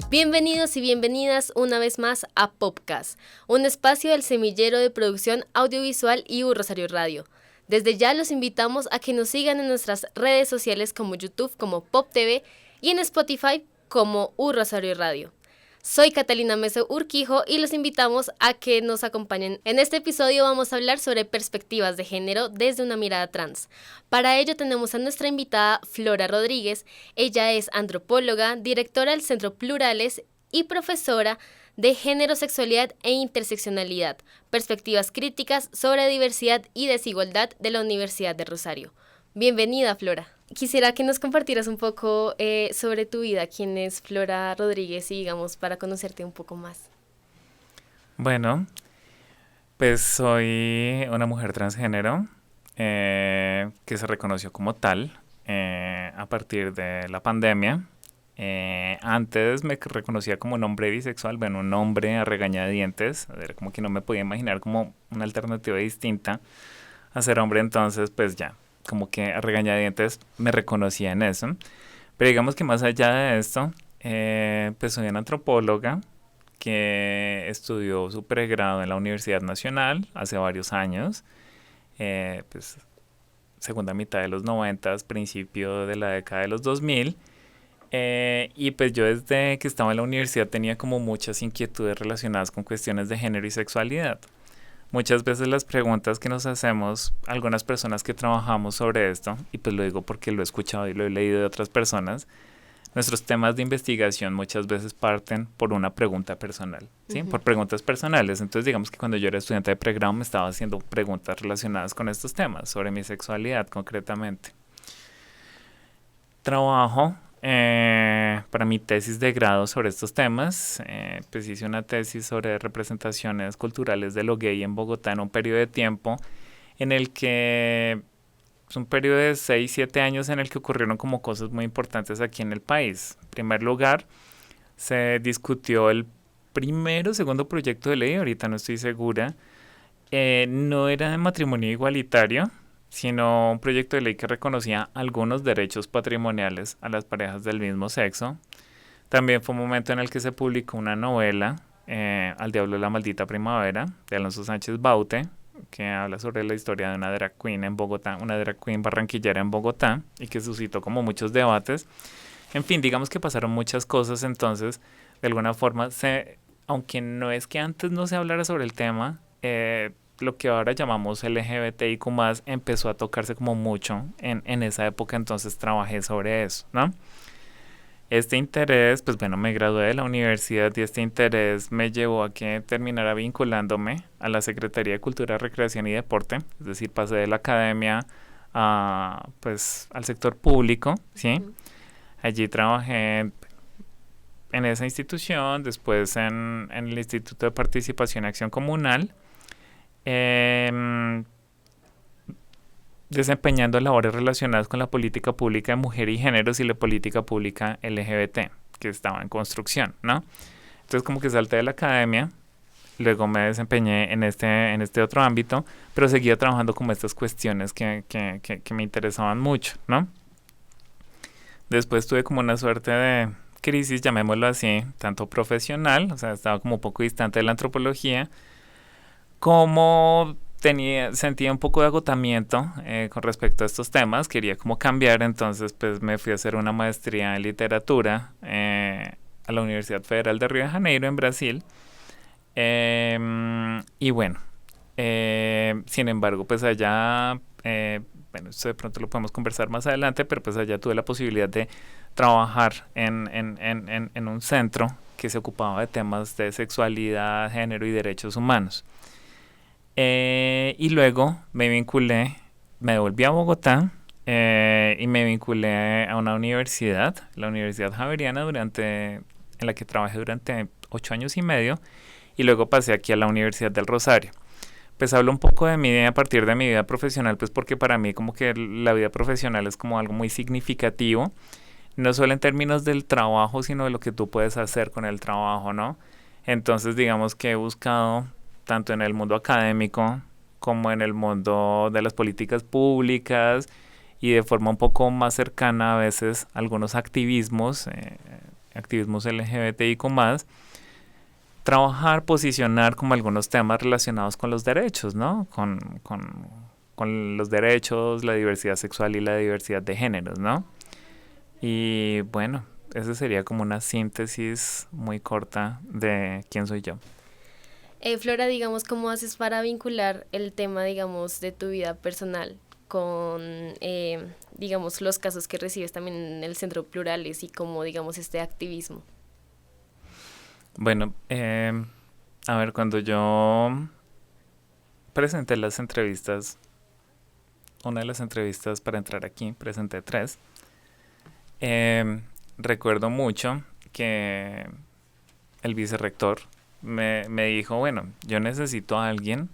Bienvenidos y bienvenidas una vez más a Popcast, un espacio del semillero de producción audiovisual y Rosario Radio. Desde ya los invitamos a que nos sigan en nuestras redes sociales como YouTube, como Pop TV y en Spotify como Rosario Radio. Soy Catalina Mesa Urquijo y los invitamos a que nos acompañen. En este episodio vamos a hablar sobre perspectivas de género desde una mirada trans. Para ello tenemos a nuestra invitada Flora Rodríguez. Ella es antropóloga, directora del Centro Plurales y profesora de Género, Sexualidad e Interseccionalidad, perspectivas críticas sobre diversidad y desigualdad de la Universidad de Rosario. Bienvenida, Flora. Quisiera que nos compartieras un poco sobre tu vida, quién es Flora Rodríguez y digamos para conocerte un poco más. Bueno, pues soy una mujer transgénero que se reconoció como tal a partir de la pandemia. Antes me reconocía como un hombre bisexual, bueno, un hombre a regañadientes, era como que no me podía imaginar como una alternativa distinta a ser hombre, entonces pues ya, como que a regañadientes me reconocía en eso. Pero digamos que más allá de esto, pues soy una antropóloga que estudió su pregrado en la Universidad Nacional hace varios años, pues segunda mitad de los 90, principio de la década de los 2000. Y pues yo desde que estaba en la universidad tenía como muchas inquietudes relacionadas con cuestiones de género y sexualidad. Muchas veces las preguntas que nos hacemos algunas personas que trabajamos sobre esto, y pues lo digo porque lo he escuchado y lo he leído de otras personas, nuestros temas de investigación muchas veces parten por una pregunta personal, ¿sí? Por preguntas personales. Entonces digamos que cuando yo era estudiante de pregrado me estaba haciendo preguntas relacionadas con estos temas, sobre mi sexualidad concretamente. Trabajo para mi tesis de grado sobre estos temas. Pues hice una tesis sobre representaciones culturales de lo gay en Bogotá en un periodo de tiempo en el que es un periodo de 6-7 años en el que ocurrieron como cosas muy importantes aquí en el país. En primer lugar, se discutió el primero o segundo proyecto de ley, ahorita no estoy segura, no era de matrimonio igualitario, sino un proyecto de ley que reconocía algunos derechos patrimoniales a las parejas del mismo sexo. También fue un momento en el que se publicó una novela, Al diablo de la maldita primavera, de Alonso Sánchez Baute, que habla sobre la historia de una drag queen en Bogotá, una drag queen barranquillera en Bogotá, y que suscitó como muchos debates. En fin, digamos que pasaron muchas cosas, entonces, de alguna forma, aunque no es que antes no se hablara sobre el tema, lo que ahora llamamos LGBTIQ+, empezó a tocarse como mucho en esa época, entonces trabajé sobre eso, ¿no? Este interés, pues bueno, me gradué de la universidad y este interés me llevó a que terminara vinculándome a la Secretaría de Cultura, Recreación y Deporte, es decir, pasé de la academia pues, al sector público, ¿sí? Allí trabajé en esa institución, después en el Instituto de Participación y Acción Comunal, desempeñando labores relacionadas con la política pública de mujer y géneros y la política pública LGBT, que estaba en construcción, ¿no? Entonces como que salté de la academia, luego me desempeñé en este otro ámbito, pero seguía trabajando como estas cuestiones que me interesaban mucho, ¿no? Después tuve como una suerte de crisis, llamémoslo así, tanto profesional, o sea, estaba como un poco distante de la antropología, como sentía un poco de agotamiento con respecto a estos temas, quería como cambiar, entonces pues me fui a hacer una maestría en literatura a la Universidad Federal de Río de Janeiro en Brasil, y bueno, sin embargo pues allá, bueno, esto de pronto lo podemos conversar más adelante, pero pues allá tuve la posibilidad de trabajar en un centro que se ocupaba de temas de sexualidad, género y derechos humanos. Y luego me devolví a Bogotá y me vinculé a una universidad, la Universidad Javeriana, en la que trabajé durante 8 años y medio, y luego pasé aquí a la Universidad del Rosario. Pues hablo un poco de mi vida a partir de mi vida profesional, pues porque para mí como que la vida profesional es como algo muy significativo, no solo en términos del trabajo, sino de lo que tú puedes hacer con el trabajo, ¿no? Entonces digamos que he buscado tanto en el mundo académico como en el mundo de las políticas públicas y de forma un poco más cercana a veces algunos activismos, activismos LGBTIQ+, trabajar, posicionar como algunos temas relacionados con los derechos, ¿no? Con los derechos, la diversidad sexual y la diversidad de géneros, ¿no? Y bueno, esa sería como una síntesis muy corta de quién soy yo. Flora, digamos, ¿cómo haces para vincular el tema, digamos, de tu vida personal con, digamos, los casos que recibes también en el Centro Plurales y como, digamos, este activismo? Bueno, a ver, cuando yo presenté las entrevistas, una de las entrevistas para entrar aquí, presenté 3. Recuerdo mucho que el vicerrector me dijo, bueno, yo necesito a alguien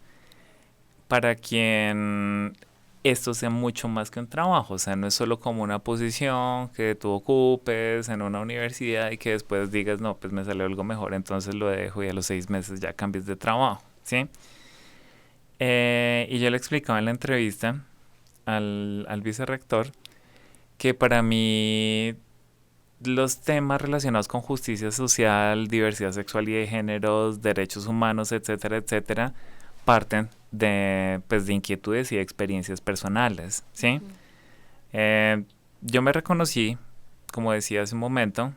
para quien esto sea mucho más que un trabajo, o sea, no es solo como una posición que tú ocupes en una universidad y que después digas, no, pues me salió algo mejor, entonces lo dejo y a los 6 meses ya cambies de trabajo, ¿sí? Y yo le explicaba en la entrevista al vicerrector que para mí los temas relacionados con justicia social, diversidad sexual y de géneros, derechos humanos, etcétera, etcétera, parten de, pues, de inquietudes y experiencias personales, ¿sí? Yo me reconocí, como decía hace un momento,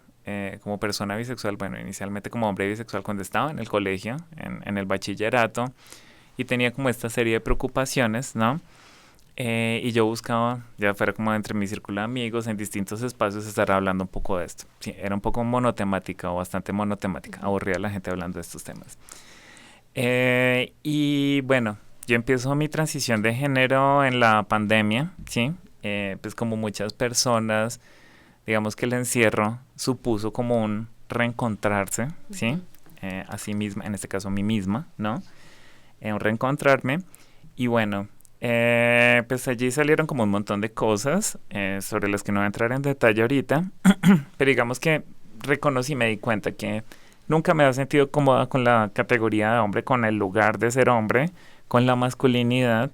como persona bisexual, bueno, inicialmente como hombre bisexual cuando estaba en el colegio, en el bachillerato, y tenía como esta serie de preocupaciones, ¿no? Y yo buscaba, ya fuera como entre mi círculo de amigos, en distintos espacios, estar hablando un poco de esto. Sí, era un poco monotemática o bastante monotemática, aburría a la gente hablando de estos temas. Y bueno, yo empiezo mi transición de género en la pandemia, ¿sí? Pues como muchas personas, digamos que el encierro supuso como un reencontrarse, ¿sí? A sí misma, en este caso a mí misma, ¿no? Un reencontrarme. Y bueno, pues allí salieron como un montón de cosas sobre las que no voy a entrar en detalle ahorita, pero digamos que reconocí y me di cuenta que nunca me había sentido cómoda con la categoría de hombre, con el lugar de ser hombre, con la masculinidad,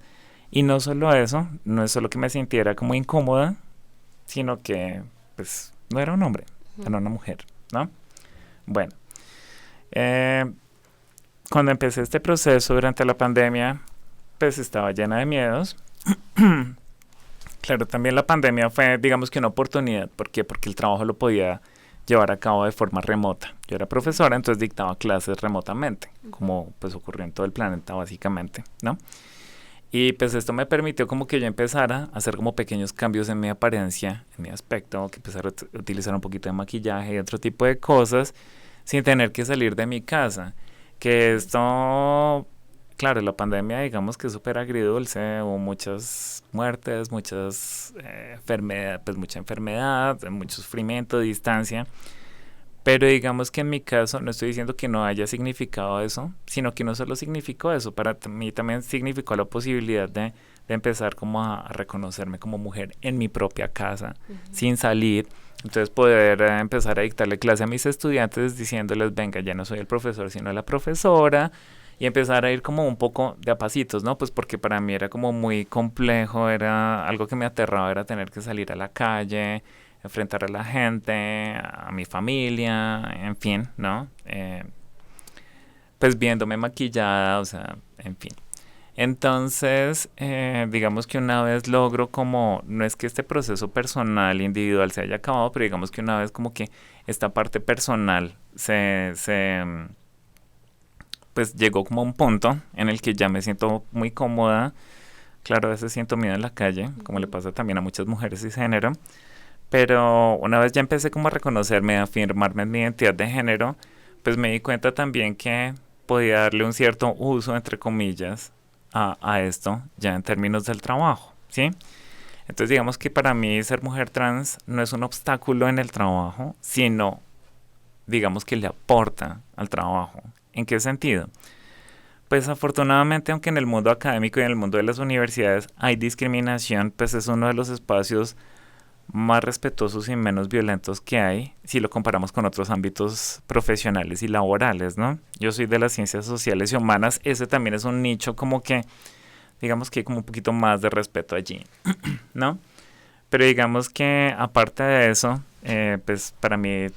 y no solo eso, no es solo que me sintiera como incómoda, sino que pues no era un hombre, era una mujer, ¿no? Bueno, cuando empecé este proceso durante la pandemia, pues estaba llena de miedos. Claro, también la pandemia fue, digamos que una oportunidad. ¿Por qué? Porque el trabajo lo podía llevar a cabo de forma remota. Yo era profesora, entonces dictaba clases remotamente, como pues ocurrió en todo el planeta básicamente, ¿no? Y pues esto me permitió como que yo empezara a hacer como pequeños cambios en mi apariencia, en mi aspecto, que empezara a utilizar un poquito de maquillaje y otro tipo de cosas, sin tener que salir de mi casa. Que esto, claro, la pandemia digamos que es súper agridulce, hubo muchas muertes, muchas enfermedades, pues mucha enfermedad, mucho sufrimiento, distancia, pero digamos que en mi caso no estoy diciendo que no haya significado eso, sino que no solo significó eso, para mí también significó la posibilidad de empezar como a reconocerme como mujer en mi propia casa, sin salir. Entonces poder empezar a dictarle clase a mis estudiantes diciéndoles, venga, ya no soy el profesor, sino la profesora, y empezar a ir como un poco de a pasitos, ¿no? Pues porque para mí era como muy complejo, era algo que me aterraba, era tener que salir a la calle, enfrentar a la gente, a mi familia, en fin, ¿no? Pues viéndome maquillada, o sea, en fin. Entonces, digamos que una vez logro como, no es que este proceso personal, individual se haya acabado, pero digamos que una vez como que esta parte personal pues llegó como a un punto en el que ya me siento muy cómoda. Claro, a veces siento miedo en la calle, como le pasa también a muchas mujeres cisgénero, pero una vez ya empecé como a reconocerme, a afirmarme en mi identidad de género, pues me di cuenta también que podía darle un cierto uso, entre comillas, a esto, ya en términos del trabajo, ¿sí? Entonces digamos que para mí ser mujer trans no es un obstáculo en el trabajo, sino digamos que le aporta al trabajo. ¿En qué sentido? Pues afortunadamente, aunque en el mundo académico y en el mundo de las universidades hay discriminación, pues es uno de los espacios más respetuosos y menos violentos que hay si lo comparamos con otros ámbitos profesionales y laborales, ¿no? Yo soy de las ciencias sociales y humanas, ese también es un nicho como que, digamos que hay como un poquito más de respeto allí, ¿no? Pero digamos que aparte de eso, pues para mí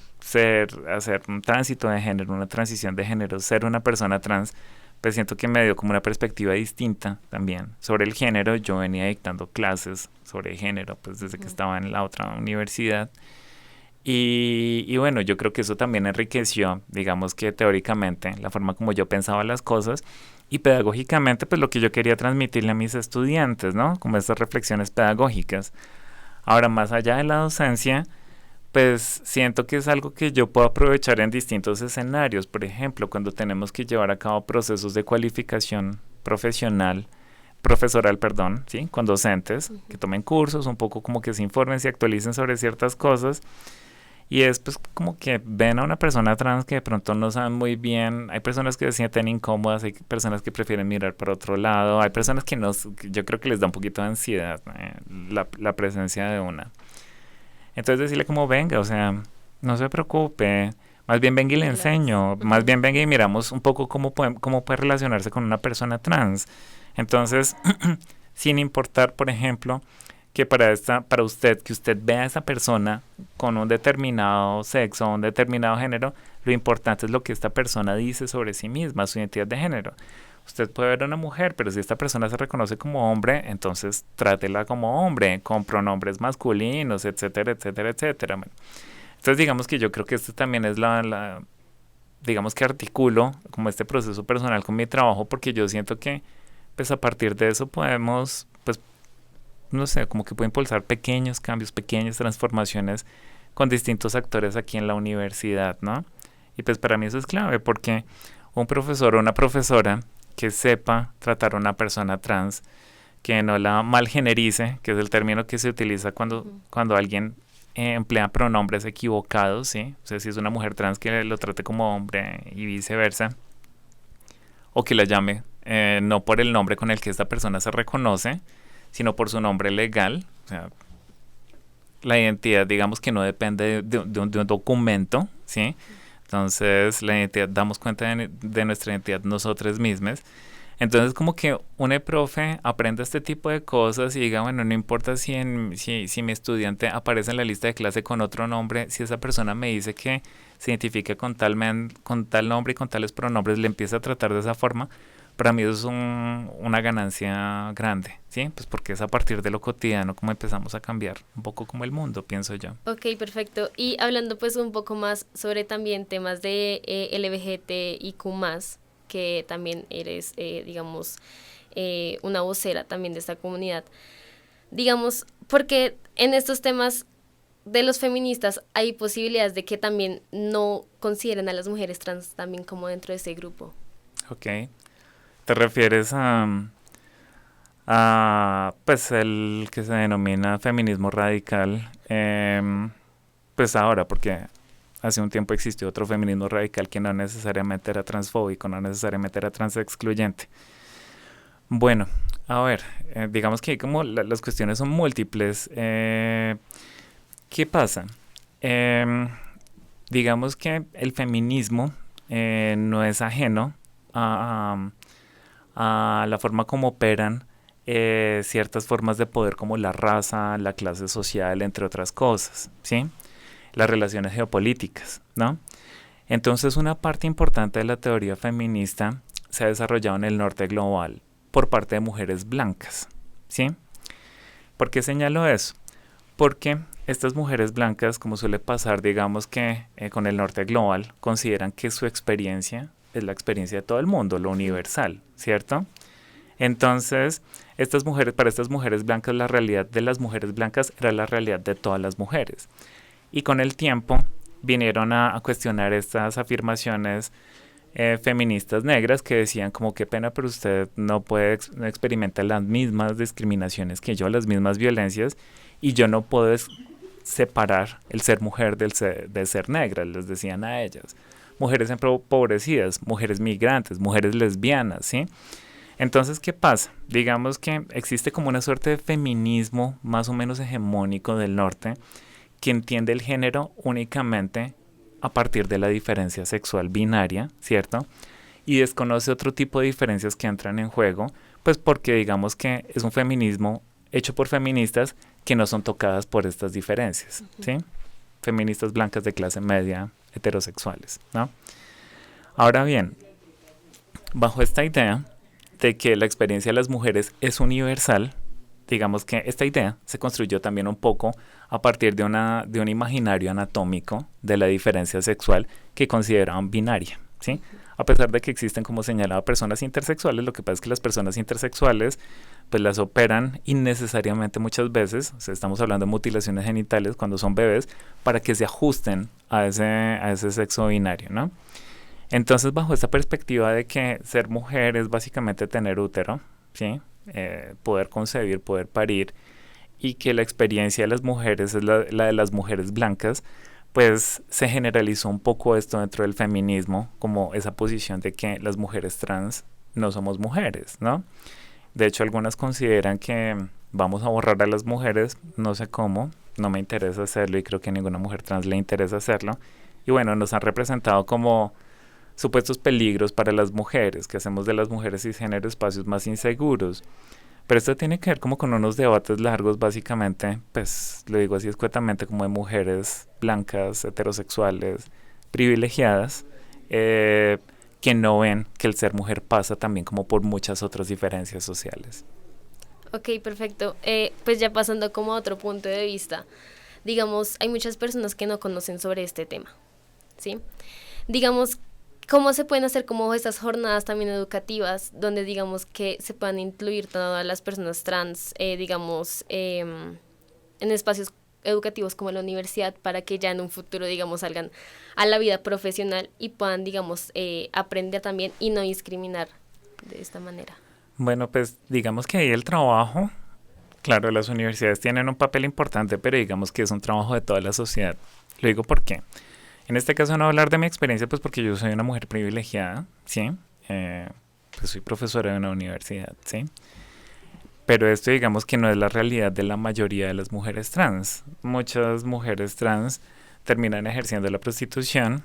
hacer un tránsito de género, una transición de género, ser una persona trans, pues siento que me dio como una perspectiva distinta también sobre el género. Yo venía dictando clases sobre género, pues desde que estaba en la otra universidad. Y bueno, yo creo que eso también enriqueció, digamos que teóricamente, la forma como yo pensaba las cosas y pedagógicamente, pues lo que yo quería transmitirle a mis estudiantes, ¿no? Como estas reflexiones pedagógicas. Ahora, más allá de la docencia, pues siento que es algo que yo puedo aprovechar en distintos escenarios. Por ejemplo, cuando tenemos que llevar a cabo procesos de cualificación profesoral, perdón, ¿sí? Con docentes que tomen cursos, un poco como que se informen, se actualicen sobre ciertas cosas. Y es pues como que ven a una persona trans que de pronto no saben muy bien. Hay personas que se sienten incómodas, hay personas que prefieren mirar para otro lado, hay personas que no, que yo creo que les da un poquito de ansiedad la presencia de una. Entonces decirle como venga, o sea, no se preocupe, más bien venga y le enseño, más bien venga y miramos un poco cómo puede relacionarse con una persona trans. Entonces, sin importar, por ejemplo, que para usted, que usted vea a esa persona con un determinado sexo, un determinado género, lo importante es lo que esta persona dice sobre sí misma, su identidad de género. Usted puede ver a una mujer, pero si esta persona se reconoce como hombre, entonces trátela como hombre, con pronombres masculinos, etcétera, etcétera, etcétera. Bueno, entonces digamos que yo creo que esto también es digamos que articulo como este proceso personal con mi trabajo, porque yo siento que pues a partir de eso podemos, pues no sé, como que puede impulsar pequeños cambios, pequeñas transformaciones con distintos actores aquí en la universidad, ¿no? Y pues para mí eso es clave porque un profesor o una profesora que sepa tratar a una persona trans, que no la malgenerice, que es el término que se utiliza cuando alguien emplea pronombres equivocados, ¿sí? O sea, si es una mujer trans que lo trate como hombre y viceversa, o que la llame no por el nombre con el que esta persona se reconoce, sino por su nombre legal. O sea, la identidad, digamos que no depende de un documento, ¿sí? Entonces, la identidad, damos cuenta de nuestra identidad nosotros mismos. Entonces, como que un profe aprenda este tipo de cosas y diga, bueno, no importa si mi estudiante aparece en la lista de clase con otro nombre, si esa persona me dice que se identifica con tal nombre y con tales pronombres, le empieza a tratar de esa forma. Para mí eso es una ganancia grande, ¿sí? Pues porque es a partir de lo cotidiano como empezamos a cambiar un poco como el mundo, pienso yo. Ok, perfecto. Y hablando pues un poco más sobre también temas de LGBTIQ+, que también eres, digamos, una vocera también de esta comunidad. Digamos, porque en estos temas de los feministas hay posibilidades de que también no consideren a las mujeres trans también como dentro de ese grupo. Ok. ¿Te refieres a pues el que se denomina feminismo radical? Pues ahora, porque hace un tiempo existió otro feminismo radical que no necesariamente era transfóbico, no necesariamente era transexcluyente. Bueno, a ver, digamos que como las cuestiones son múltiples. ¿Qué pasa? Digamos que el feminismo no es ajeno a la forma como operan ciertas formas de poder como la raza, la clase social, entre otras cosas, ¿sí? Las relaciones geopolíticas, ¿no? Entonces una parte importante de la teoría feminista se ha desarrollado en el norte global por parte de mujeres blancas, ¿sí? ¿Por qué señalo eso? Porque estas mujeres blancas, como suele pasar, digamos que con el norte global, consideran que su experiencia es la experiencia de todo el mundo, lo universal, ¿cierto? Entonces, para estas mujeres blancas, la realidad de las mujeres blancas era la realidad de todas las mujeres. Y con el tiempo vinieron a cuestionar estas afirmaciones feministas negras que decían como qué pena, pero usted no puede experimentar las mismas discriminaciones que yo, las mismas violencias, y yo no puedo separar el ser mujer del ser negra, les decían a ellas. Mujeres empobrecidas, mujeres migrantes, mujeres lesbianas, ¿sí? Entonces, ¿qué pasa? Digamos que existe como una suerte de feminismo más o menos hegemónico del norte que entiende el género únicamente a partir de la diferencia sexual binaria, ¿cierto? Y desconoce otro tipo de diferencias que entran en juego, pues porque digamos que es un feminismo hecho por feministas que no son tocadas por estas diferencias, ¿sí? Feministas blancas de clase media, heterosexuales, ¿no? Ahora bien, bajo esta idea de que la experiencia de las mujeres es universal, digamos que esta idea se construyó también un poco a partir de un imaginario anatómico de la diferencia sexual que consideraban binaria, ¿sí? A pesar de que existen, como señalaba, personas intersexuales, lo que pasa es que las personas intersexuales pues las operan innecesariamente muchas veces, o sea, estamos hablando de mutilaciones genitales cuando son bebés, para que se ajusten a ese sexo binario, ¿no? Entonces, bajo esta perspectiva de que ser mujer es básicamente tener útero, ¿sí? Poder concebir, poder parir, y que la experiencia de las mujeres es la de las mujeres blancas, pues se generalizó un poco esto dentro del feminismo, como esa posición de que las mujeres trans no somos mujeres, ¿no? De hecho, algunas consideran que vamos a borrar a las mujeres, no sé cómo, no me interesa hacerlo y creo que a ninguna mujer trans le interesa hacerlo. Y bueno, nos han representado como supuestos peligros para las mujeres, que hacemos de las mujeres cisgénero espacios más inseguros. Pero esto tiene que ver como con unos debates largos, básicamente, pues lo digo así escuetamente, como de mujeres blancas, heterosexuales, privilegiadas, que no ven que el ser mujer pasa también como por muchas otras diferencias sociales. Ok, perfecto. Pues ya pasando como a otro punto de vista, digamos, hay muchas personas que no conocen sobre este tema, ¿sí? Digamos, ¿cómo se pueden hacer como estas jornadas también educativas donde digamos que se puedan incluir todas las personas trans, digamos, en espacios educativos como la universidad para que ya en un futuro, digamos, salgan a la vida profesional y puedan, digamos, aprender también y no discriminar de esta manera? Bueno, pues digamos que ahí el trabajo, claro, las universidades tienen un papel importante, pero digamos que es un trabajo de toda la sociedad. Lo digo porque, en este caso no hablar de mi experiencia, pues porque yo soy una mujer privilegiada, ¿sí? Pues soy profesora de una universidad, ¿sí? Pero esto digamos que no es la realidad de la mayoría de las mujeres trans. Muchas mujeres trans terminan ejerciendo la prostitución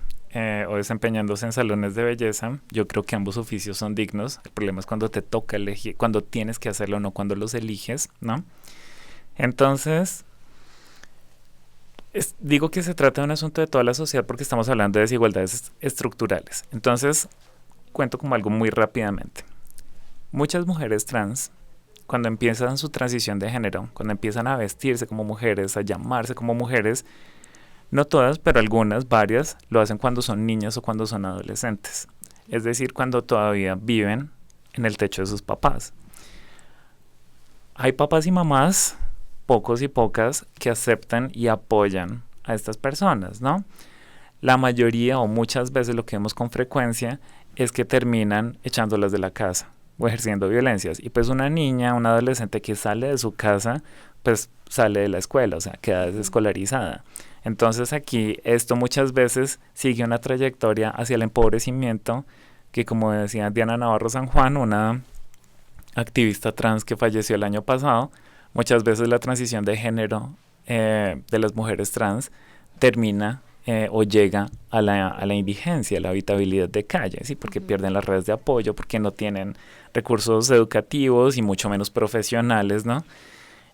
o desempeñándose en salones de belleza. Yo creo que ambos oficios son dignos. El problema es cuando te toca elegir, cuando tienes que hacerlo, no cuando los eliges, ¿no? Entonces, digo que se trata de un asunto de toda la sociedad porque estamos hablando de desigualdades estructurales. Entonces, cuento como algo muy rápidamente. Muchas mujeres trans, cuando empiezan su transición de género, cuando empiezan a vestirse como mujeres, a llamarse como mujeres, no todas, pero algunas, varias, lo hacen cuando son niñas o cuando son adolescentes. Es decir, cuando todavía viven en el techo de sus papás. Hay papás y mamás, pocos y pocas, que aceptan y apoyan a estas personas, ¿no? La mayoría o muchas veces lo que vemos con frecuencia es que terminan echándolas de la casa o ejerciendo violencias. Y pues una niña, una adolescente que sale de su casa, pues sale de la escuela, o sea, queda desescolarizada. Entonces aquí esto muchas veces sigue una trayectoria hacia el empobrecimiento que, como decía Diana Navarro San Juan, una activista trans que falleció el año pasado, muchas veces la transición de género de las mujeres trans termina o llega a la indigencia, a la habitabilidad de calle, ¿sí? Porque pierden las redes de apoyo, porque no tienen recursos educativos y mucho menos profesionales, ¿no?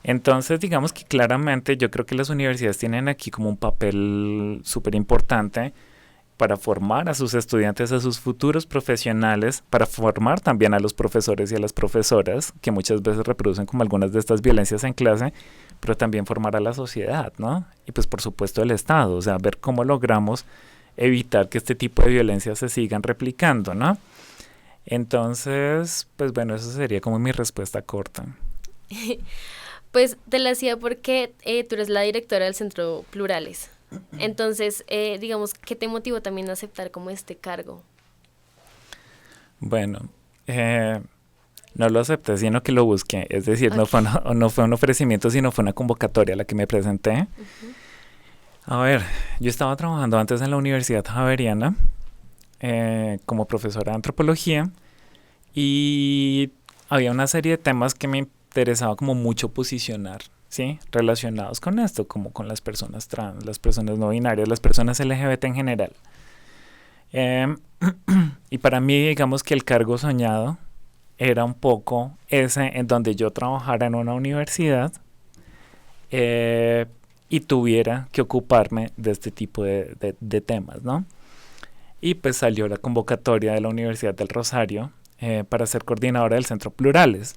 Entonces, digamos que claramente yo creo que las universidades tienen aquí como un papel súper importante para formar a sus estudiantes, a sus futuros profesionales, para formar también a los profesores y a las profesoras, que muchas veces reproducen como algunas de estas violencias en clase, pero también formar a la sociedad, ¿no? Y pues por supuesto el Estado, o sea, ver cómo logramos evitar que este tipo de violencias se sigan replicando, ¿no? Entonces, pues bueno, eso sería como mi respuesta corta. Pues te la hacía porque tú eres la directora del Centro Plurales. Entonces, digamos, ¿qué te motivó también a aceptar como este cargo? Bueno, no lo acepté, sino que lo busqué. Es decir, no fue un ofrecimiento, sino fue una convocatoria a la que me presenté. A ver, yo estaba trabajando antes en la Universidad Javeriana como profesora de antropología y había una serie de temas que me interesaba como mucho posicionar, ¿sí? Relacionados con esto, como con las personas trans, las personas no binarias, las personas LGBT en general. Y para mí, digamos que el cargo soñado era un poco ese en donde yo trabajara en una universidad y tuviera que ocuparme de este tipo de temas, ¿no? Y pues salió la convocatoria de la Universidad del Rosario para ser coordinadora del Centro Plurales.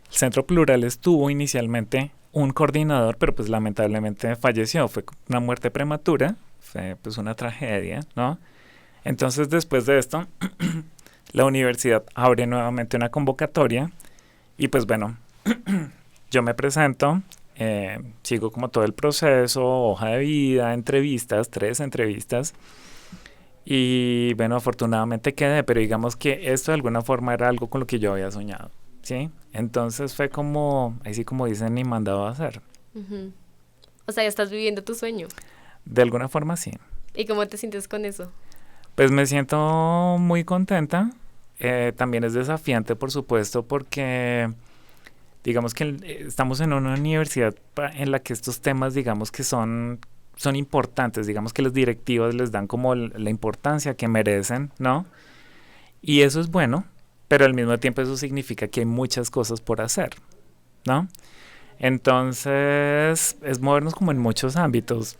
El Centro Plurales tuvo inicialmente un coordinador, pero pues lamentablemente falleció. Fue una muerte prematura, fue pues una tragedia, ¿no? Entonces después de esto, la universidad abre nuevamente una convocatoria y pues bueno, yo me presento, sigo como todo el proceso, hoja de vida, entrevistas, 3 entrevistas. Y bueno, afortunadamente quedé, pero digamos que esto de alguna forma era algo con lo que yo había soñado, ¿sí? Entonces fue como, así como dicen, ni mandado a hacer. Ujú. O sea, ya estás viviendo tu sueño. De alguna forma sí. ¿Y cómo te sientes con eso? Pues me siento muy contenta. También es desafiante, por supuesto, porque digamos que estamos en una universidad en la que estos temas, digamos que son importantes, digamos que las directivas les dan como la importancia que merecen, ¿no? Y eso es bueno, pero al mismo tiempo eso significa que hay muchas cosas por hacer, ¿no? Entonces es movernos como en muchos ámbitos,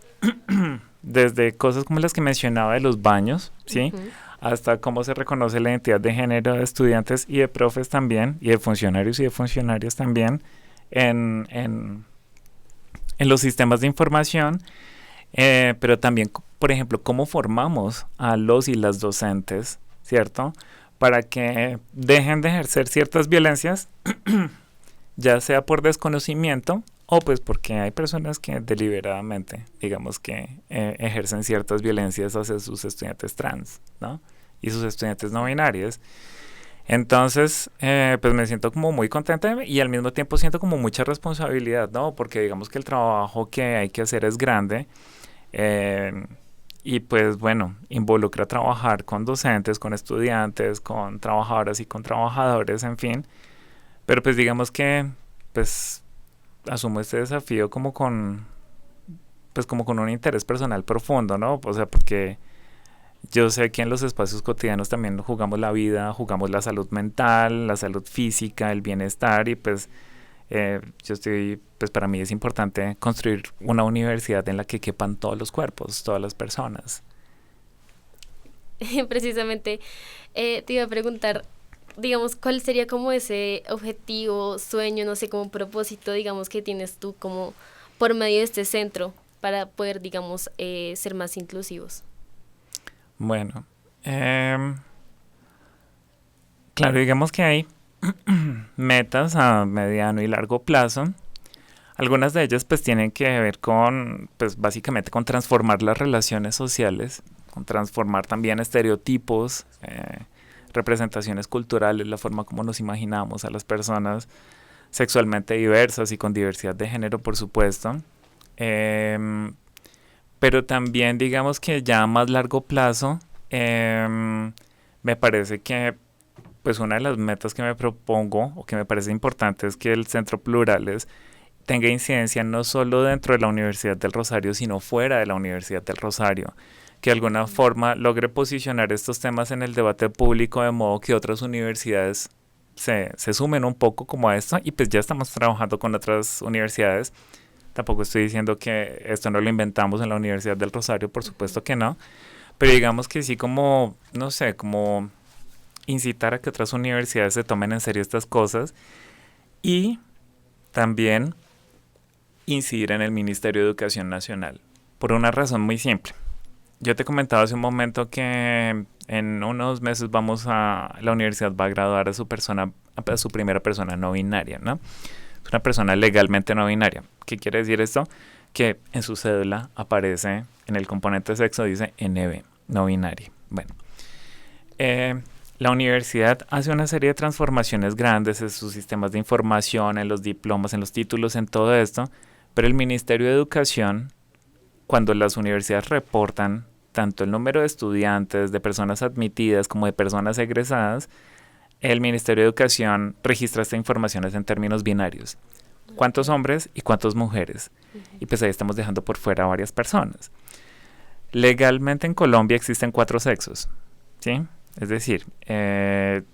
desde cosas como las que mencionaba de los baños, ¿sí? Ujú. Hasta cómo se reconoce la identidad de género de estudiantes y de profes también, y de funcionarios y de funcionarias también en los sistemas de información. Pero también, por ejemplo, cómo formamos a los y las docentes, ¿cierto? Para que dejen de ejercer ciertas violencias, ya sea por desconocimiento o pues porque hay personas que deliberadamente, digamos que ejercen ciertas violencias hacia sus estudiantes trans, ¿no? Y sus estudiantes no binarios. Entonces, pues me siento como muy contenta y al mismo tiempo siento como mucha responsabilidad, ¿no? Porque digamos que el trabajo que hay que hacer es grande. Eh, y pues bueno, involucra trabajar con docentes, con estudiantes, con trabajadoras y con trabajadores, en fin. Pero pues digamos que pues asumo este desafío como con un interés personal profundo, ¿no? O sea, porque yo sé que en los espacios cotidianos también jugamos la vida, jugamos la salud mental, la salud física, el bienestar y pues pues para mí es importante construir una universidad en la que quepan todos los cuerpos, todas las personas. Precisamente te iba a preguntar, digamos, ¿cuál sería como ese objetivo, sueño, no sé, como propósito, digamos, que tienes tú como por medio de este centro para poder, digamos, ser más inclusivos? Bueno, claro, digamos que hay metas a mediano y largo plazo. Algunas de ellas pues tienen que ver con, pues básicamente con transformar las relaciones sociales, con transformar también estereotipos, representaciones culturales, la forma como nos imaginamos a las personas sexualmente diversas y con diversidad de género, por supuesto. Pero también digamos que ya a más largo plazo, me parece que pues una de las metas que me propongo o que me parece importante es que el Centro Plurales tenga incidencia no solo dentro de la Universidad del Rosario, sino fuera de la Universidad del Rosario, que de alguna forma logre posicionar estos temas en el debate público de modo que otras universidades se sumen un poco como a esto y pues ya estamos trabajando con otras universidades. Tampoco estoy diciendo que esto no lo inventamos en la Universidad del Rosario, por supuesto que no, pero digamos que sí como, no sé, como incitar a que otras universidades se tomen en serio estas cosas y también incidir en el Ministerio de Educación Nacional, por una razón muy simple. Yo te comentaba hace un momento que en unos meses la universidad va a graduar a su primera persona no binaria, ¿no? Es una persona legalmente no binaria. ¿Qué quiere decir esto? Que en su cédula aparece, en el componente sexo dice NB, no binaria. Bueno, la universidad hace una serie de transformaciones grandes en sus sistemas de información, en los diplomas, en los títulos, en todo esto, pero el Ministerio de Educación, cuando las universidades reportan tanto el número de estudiantes, de personas admitidas como de personas egresadas, el Ministerio de Educación registra esta información en términos binarios. ¿Cuántos hombres y cuántas mujeres? Y pues ahí estamos dejando por fuera a varias personas. Legalmente en Colombia existen 4 sexos, ¿sí? Es decir,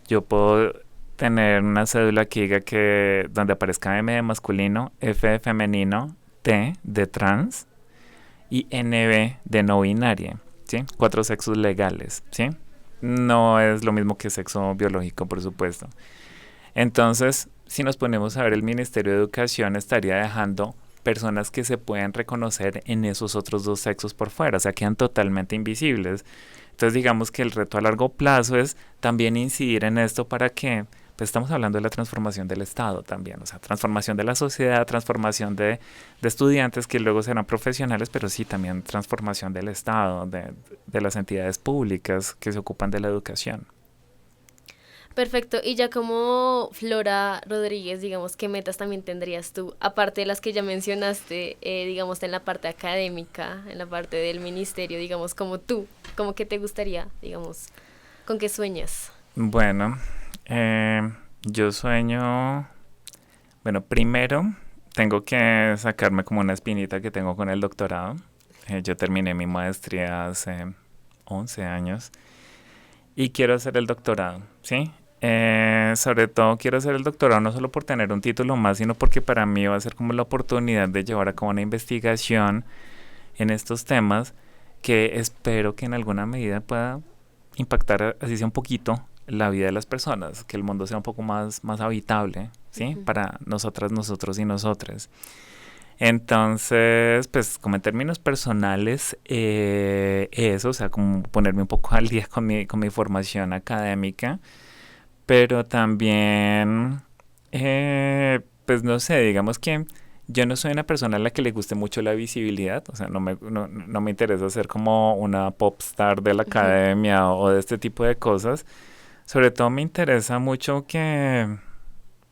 yo puedo tener una cédula que diga que donde aparezca M de masculino, F de femenino, T de trans y NB de no binaria, ¿sí? 4 sexos legales, ¿sí? No es lo mismo que sexo biológico, por supuesto. Entonces, si nos ponemos a ver, el Ministerio de Educación estaría dejando personas que se pueden reconocer en esos otros 2 sexos por fuera, o sea, quedan totalmente invisibles. Entonces, digamos que el reto a largo plazo es también incidir en esto para que, pues estamos hablando de la transformación del Estado también, o sea, transformación de la sociedad, transformación de estudiantes que luego serán profesionales, pero sí también transformación del Estado, de las entidades públicas que se ocupan de la educación. Perfecto. Y ya como Flora Rodríguez, digamos, ¿qué metas también tendrías tú? Aparte de las que ya mencionaste, digamos, en la parte académica, en la parte del ministerio, digamos, como tú, como que te gustaría, digamos, con qué sueñas. Bueno, yo sueño, bueno, primero tengo que sacarme como una espinita que tengo con el doctorado. Yo terminé mi maestría hace 11 años y quiero hacer el doctorado, ¿sí? Sobre todo quiero hacer el doctorado no solo por tener un título más, sino porque para mí va a ser como la oportunidad de llevar a cabo una investigación en estos temas que espero que en alguna medida pueda impactar, así sea un poquito, la vida de las personas, que el mundo sea un poco más habitable, ¿sí? Ujú. Para nosotras, nosotros y nosotres. Entonces, pues como en términos personales, eso, o sea, como ponerme un poco al día con mi formación académica, pero también, pues no sé, digamos que yo no soy una persona a la que le guste mucho la visibilidad, o sea, no me interesa ser como una pop star de la academia o de este tipo de cosas. Sobre todo me interesa mucho que,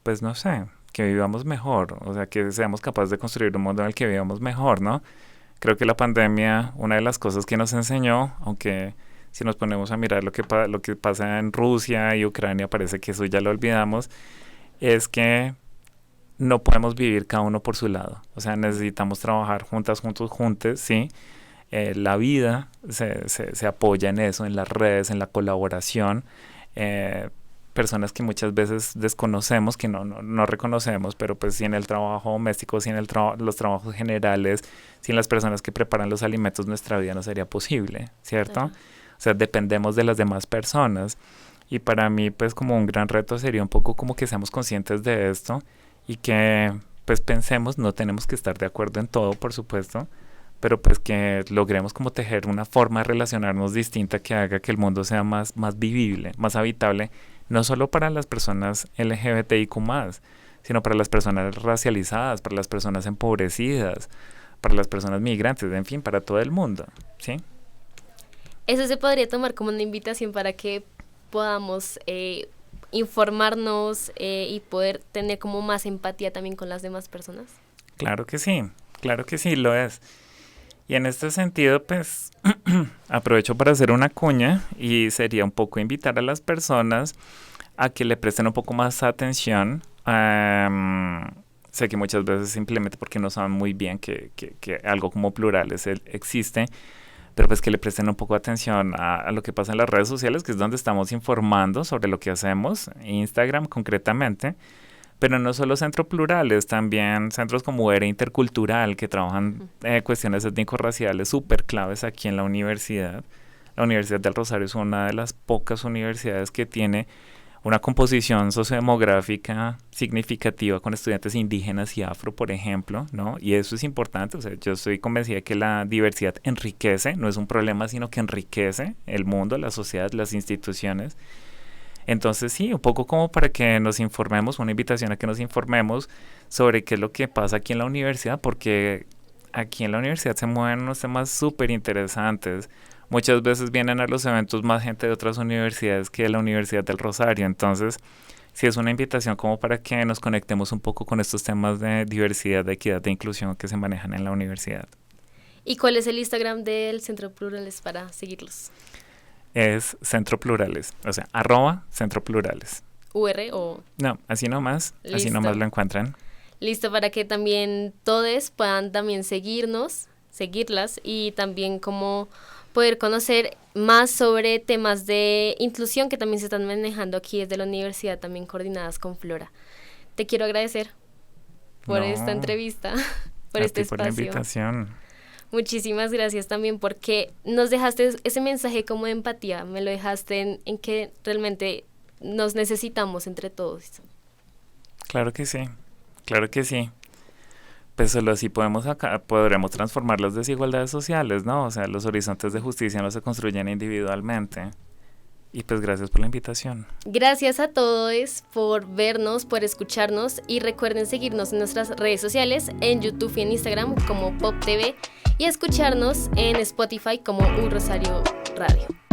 pues no sé, que vivamos mejor, o sea, que seamos capaces de construir un mundo en el que vivamos mejor, ¿no? Creo que la pandemia, una de las cosas que nos enseñó, aunque si nos ponemos a mirar lo que pasa en Rusia y Ucrania, parece que eso ya lo olvidamos, es que no podemos vivir cada uno por su lado. O sea, necesitamos trabajar juntas, juntos, juntes, ¿sí? La vida se apoya en eso, en las redes, en la colaboración. Eh, Personas que muchas veces desconocemos, que no reconocemos, pero pues si en el trabajo doméstico, si en los trabajos generales, si en las personas que preparan los alimentos, nuestra vida no sería posible, ¿cierto? Claro. O sea, dependemos de las demás personas. Y para mí, pues como un gran reto sería un poco como que seamos conscientes de esto y que pues pensemos, no tenemos que estar de acuerdo en todo, por supuesto, pero pues que logremos como tejer una forma de relacionarnos distinta que haga que el mundo sea más vivible, más habitable, no solo para las personas LGBTIQ+, sino para las personas racializadas, para las personas empobrecidas, para las personas migrantes, en fin, para todo el mundo, ¿sí? Eso se podría tomar como una invitación para que podamos informarnos y poder tener como más empatía también con las demás personas. Claro que sí, lo es. Y en este sentido, pues, aprovecho para hacer una cuña y sería un poco invitar a las personas a que le presten un poco más atención. Sé que muchas veces simplemente porque no saben muy bien que algo como plurales existe, pero pues que le presten un poco de atención a lo que pasa en las redes sociales, que es donde estamos informando sobre lo que hacemos, Instagram concretamente. Pero no solo centros plurales, también centros como ERA Intercultural, que trabajan cuestiones étnico-raciales súper claves aquí en la universidad. La Universidad del Rosario es una de las pocas universidades que tiene una composición sociodemográfica significativa con estudiantes indígenas y afro, por ejemplo, ¿no? Y eso es importante, o sea, yo estoy convencida de que la diversidad enriquece, no es un problema, sino que enriquece el mundo, la sociedad, las instituciones. Entonces sí, un poco como para que nos informemos, una invitación a que nos informemos sobre qué es lo que pasa aquí en la universidad, porque aquí en la universidad se mueven unos temas súper interesantes. Muchas veces vienen a los eventos más gente de otras universidades que de la Universidad del Rosario. Entonces, sí es una invitación como para que nos conectemos un poco con estos temas de diversidad, de equidad, de inclusión que se manejan en la universidad. ¿Y cuál es el Instagram del Centro Plurales para seguirlos? Es Centro Plurales, o sea, @Centro Plurales. ¿UR o...? No, así Listo. nomás lo encuentran. Listo, para que también todos puedan también seguirnos, seguirlas y también como poder conocer más sobre temas de inclusión que también se están manejando aquí desde la universidad, también coordinadas con Flora. Te quiero agradecer por esta entrevista, por este espacio. Por la invitación. Muchísimas gracias también porque nos dejaste ese mensaje como de empatía, me lo dejaste en que realmente nos necesitamos entre todos. Claro que sí, claro que sí. Pues solo así podremos transformar las desigualdades sociales, ¿no? O sea, los horizontes de justicia no se construyen individualmente. Y pues gracias por la invitación. Gracias a todos por vernos, por escucharnos y recuerden seguirnos en nuestras redes sociales, en YouTube y en Instagram como Pop TV y escucharnos en Spotify como Un Rosario Radio.